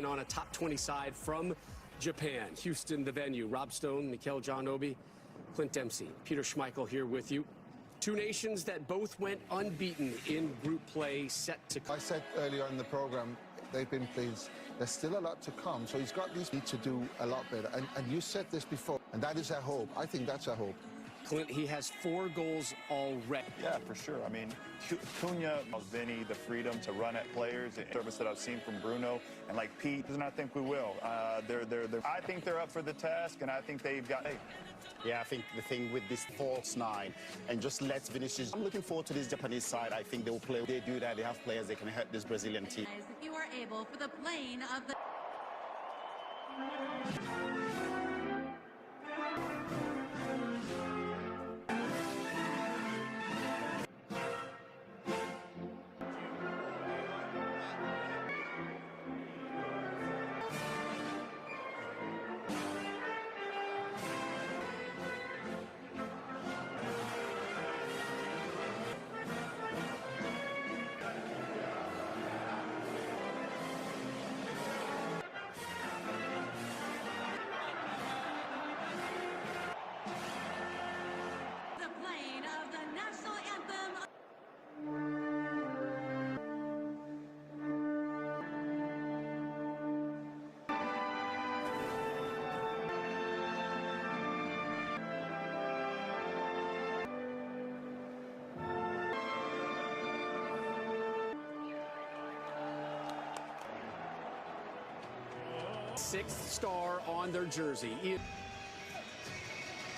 On a top 20 side from Japan. Houston, the venue. Rob Stone, Mikel John Obi, Clint Dempsey, Peter Schmeichel here with you. Two nations that both went unbeaten in group play, set to... I said earlier in the program, they've been pleased. There's still a lot to come, so he's got these to do a lot better. And you said this before, and that is our hope. I think that's our hope. Clint, he has 4 goals already. Yeah, for sure. I mean, Cunha, Vinny, the freedom to run at players, the service that I've seen from Bruno, and like Pete, and I think we will. I think they're up for the task, and I think they've got... Yeah, I think the thing with this false 9 and just let Vinicius. I'm looking forward to this Japanese side. I think they will play. They do that. They have players. They can hurt this Brazilian team. If you are able for the playing of the... Sixth star on their jersey.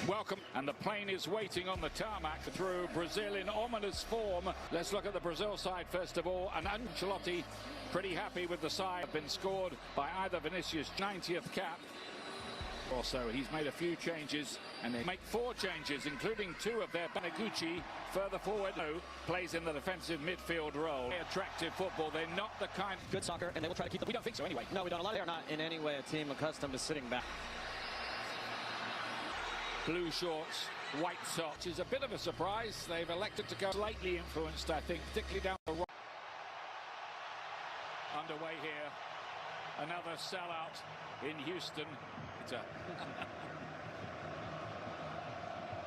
Welcome, and the plane is waiting on the tarmac through Brazil in ominous form. Let's look at the Brazil side first of all, and Ancelotti pretty happy with the side. Have been scored by either Vinicius, 90th cap. Also, he's made a few changes, and they make 4 changes, including 2 of their Banigucci further forward. Plays in the defensive midfield role. Attractive football. They're not the kind. Good soccer, and they will try to keep them. We don't think so anyway. No, we don't. They're not in any way a team accustomed to sitting back. Blue shorts, white socks is a bit of a surprise. They've elected to go slightly influenced, I think, particularly down the right. Underway here. Another sellout in Houston.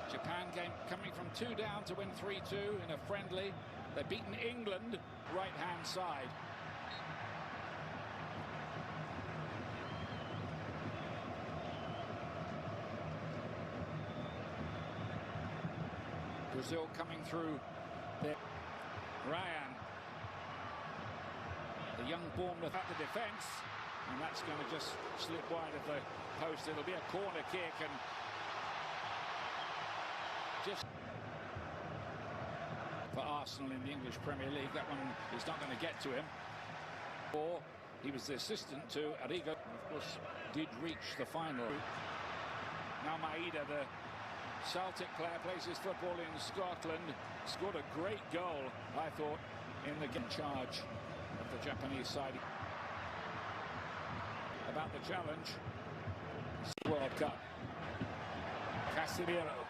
Japan game coming from 2 down to win 3-2 in a friendly. They've beaten England, right-hand side. Brazil coming through there. Ryan, the young Bournemouth at the defence, and that's going to just slip wide of the post. It'll be a corner kick, and just for Arsenal in the English Premier League, that one is not going to get to him. Or he was the assistant to Arrigo, and of course did reach the final. Now Maeda, the Celtic player, plays his football in Scotland, scored a great goal, I thought, in the game. Charge of the Japanese side about the challenge. World Cup. Casemiro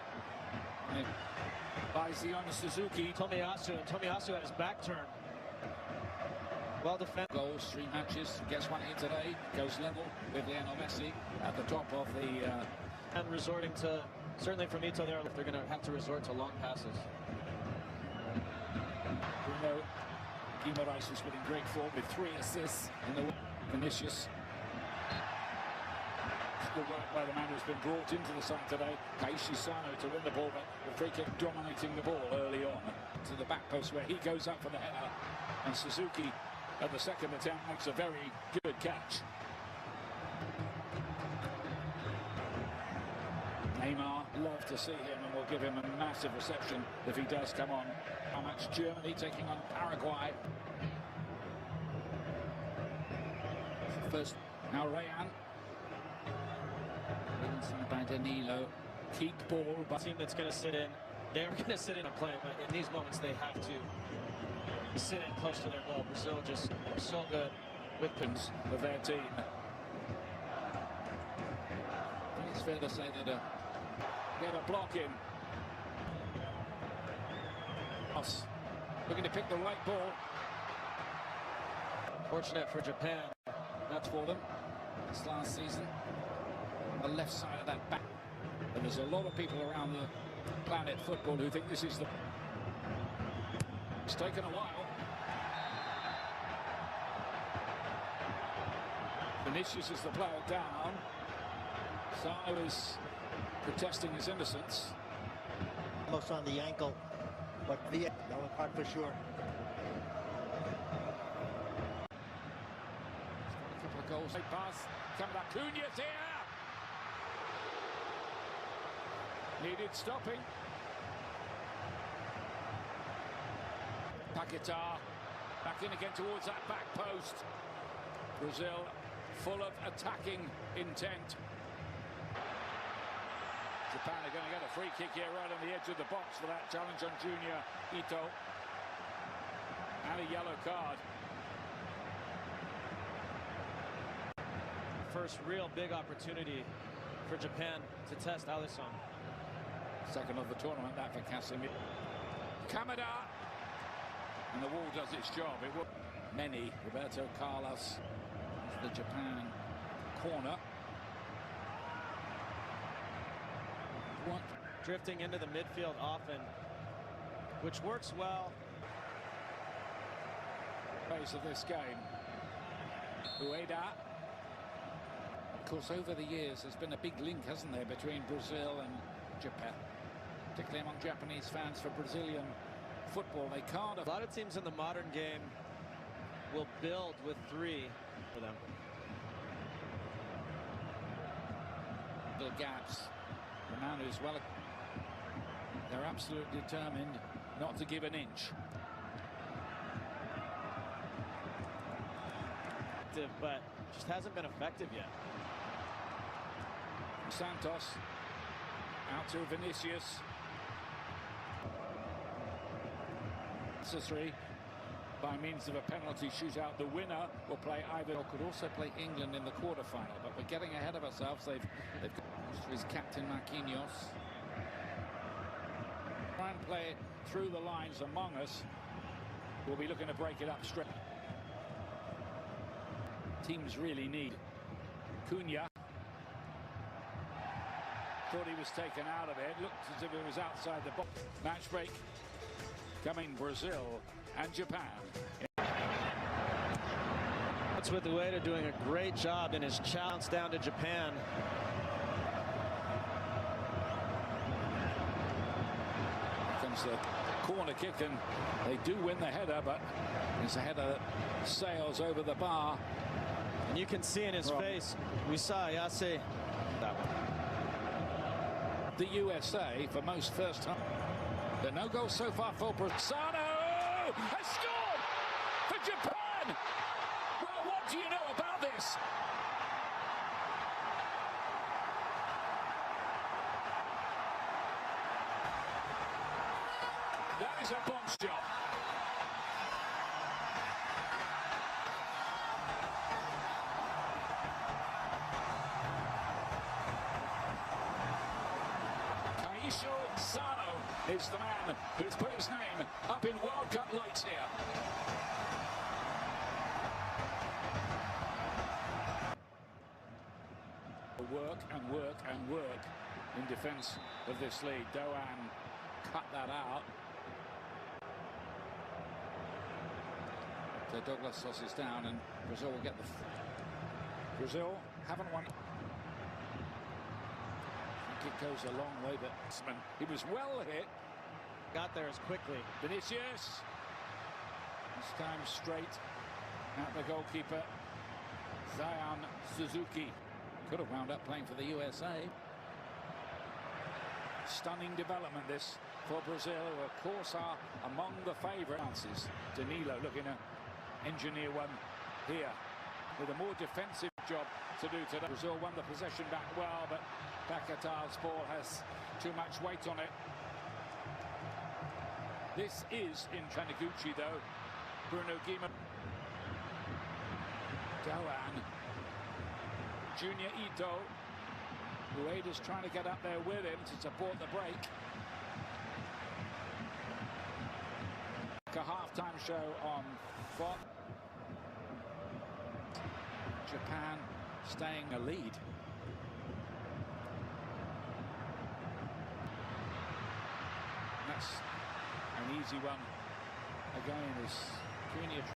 by Zion Suzuki. Tomiyasu at his back turn. Well defended. Goals, 3 matches, gets one here today, goes level with Lionel Messi at the top of the... And resorting to, certainly from Ito there, if they're going to have to resort to long passes. Bruno Guimaraes has been in great form with 3 assists in the Vinicius. Good work by the man who's been brought into the side today, Kaishi Sano, to win the ball, but the free kick dominating the ball early on to the back post where he goes up for the header, and Suzuki at the second attempt makes a very good catch. Neymar, love to see him, and we'll give him a massive reception if he does come on. How much Germany taking on Paraguay. First, now Rayan. By Danilo, keep ball. But team that's going to sit in, they're going to sit in and play, but in these moments they have to sit in close to their goal. Brazil just so good with pins of their team. I think it's fair to say that get a block in. Us looking to pick the right ball. Fortunate for Japan. That's for them. This last season. The left side of that back. And there's a lot of people around the planet football who think this is the... It's taken a while. Vinicius is the player down. Sano is protesting his innocence. Almost on the ankle, but the yellow card for sure. A couple of goals. Late pass. Coming up. Cunha's here. Needed stopping. Paquetá back in again towards that back post. Brazil full of attacking intent. Japan are going to get a free kick here right on the edge of the box for that challenge on Junior Ito. And a yellow card. First real big opportunity for Japan to test Alisson. Second of the tournament, that for Casemiro. Kamada. And the wall does its job. It will. Many. Roberto Carlos. The Japan corner. What? Drifting into the midfield often, which works well. Phase of this game. Ueda. Of course, over the years, there's been a big link, hasn't there, between Brazil and Japan, particularly among Japanese fans for Brazilian football. They can't. A lot of teams in the modern game will build with three for them. Little gaps. Ronaldo's well. They're absolutely determined not to give an inch. But just hasn't been effective yet. Santos out to Vinicius. Necessary by means of a penalty shootout. The winner will play either or could also play England in the quarter-final. But we're getting ahead of ourselves. They've got his captain Marquinhos. Try and play it through the lines among us. We'll be looking to break it up straight. Teams really need Cunha. Thought he was taken out of it. Looked as if it was outside the box. Match break coming Brazil and Japan. That's with Ueda doing a great job in his challenge down to Japan. Comes the corner kick and they do win the header, but it's a header that sails over the bar. And you can see in his face, we saw Ayase. That one. The USA for most first time. There are no goals so far for Sano has scored for Japan. Well, what do you know about this? That is a bombshell. Sano is the man who's put his name up in World Cup lights here. Work and work and work in defence of this lead. Doan cut that out. So Douglas tosses down and Brazil will get the... Brazil haven't won. It goes a long way, but he was well hit. Got there as quickly. Vinicius. This time straight at the goalkeeper. Zion Suzuki. Could have wound up playing for the USA. Stunning development this for Brazil, who of course are among the favourites. Danilo looking to engineer one here with a more defensive job to do today. Brazil won the possession back well, but Paquetá's ball has too much weight on it. This is in Taniguchi, though. Bruno Guimaraes. Doan. Junior Ito. Ueda's trying to get up there with him to support the break. A half-time show on Fox. Japan staying a lead. That's an easy one again as Junior